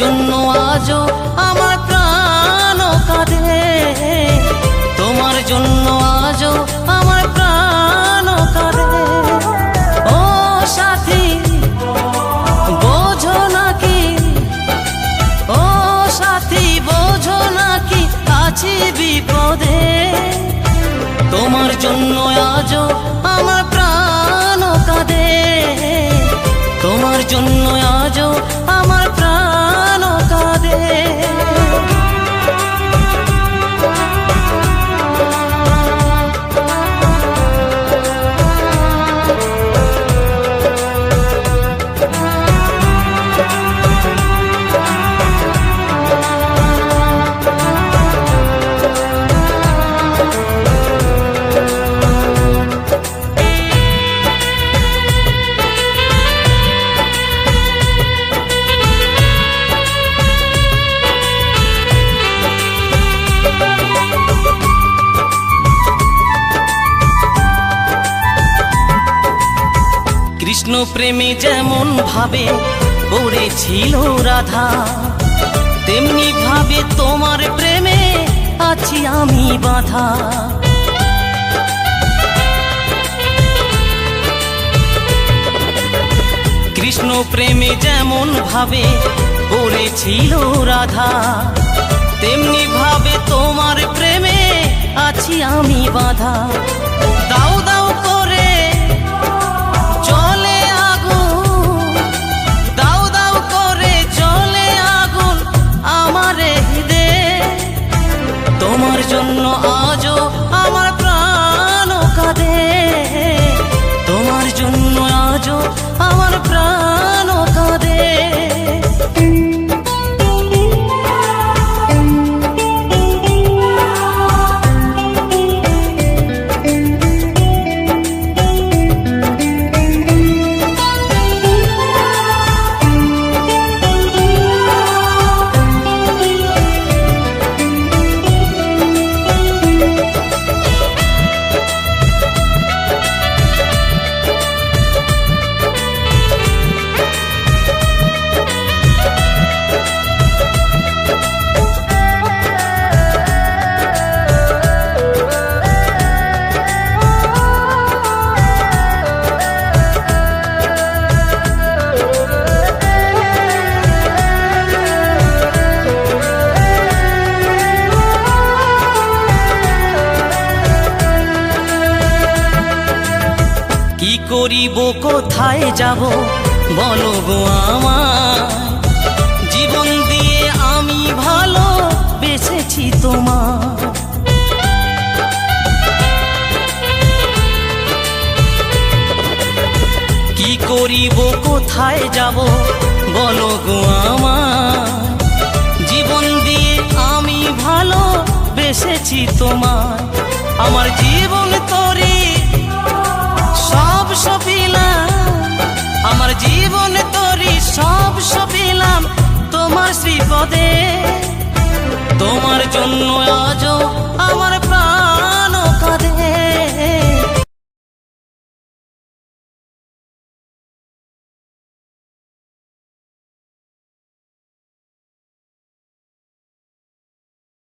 জন্য আজও আমার প্রাণ কাঁদে, তোমার জন্য আজও আমার প্রাণ কাঁদে। ও সাথী বোঝো নাকি, ও সাথী বোঝো নাকি আছি বিপদে, তোমার জন্য আজও আমার প্রাণ কাঁদে, তোমার জন্য আজও আমার প্রাণ কাঁদে। কৃষ্ণ প্রেমে যেমন ভাবে পড়েছিল রাধা, তেমনি ভাবে তোমার প্রেমে আছি আমি বাঁধা। কৃষ্ণ প্রেমে যেমন ভাবে পড়েছিল রাধা, তেমনি ভাবে তোমার প্রেমে আছি আমি বাঁধা। দাও দাও করে জলে আগুন, দাও দাও করে জলে আগুন আমার হৃদয়ে, তোমার জন্য আজও আমার প্রাণ কাঁদে, তোমার জন্য আজও আমার প্রাণ কাঁদে। কি করিব কোথায় যাব বলো গো আমায়, জীবন দিয়ে আমি ভালো বেসেছি তোমার। কি করিব কোথায় যাব বলো গো আমায়, জীবন দিয়ে আমি ভালো বেসেছি তোমার। আমার জীবন তোরে সব সপিলাম, আমার জীবন তোরে সব সপিলাম তোমার শ্রীপদে, তোমার জন্য আজও আমার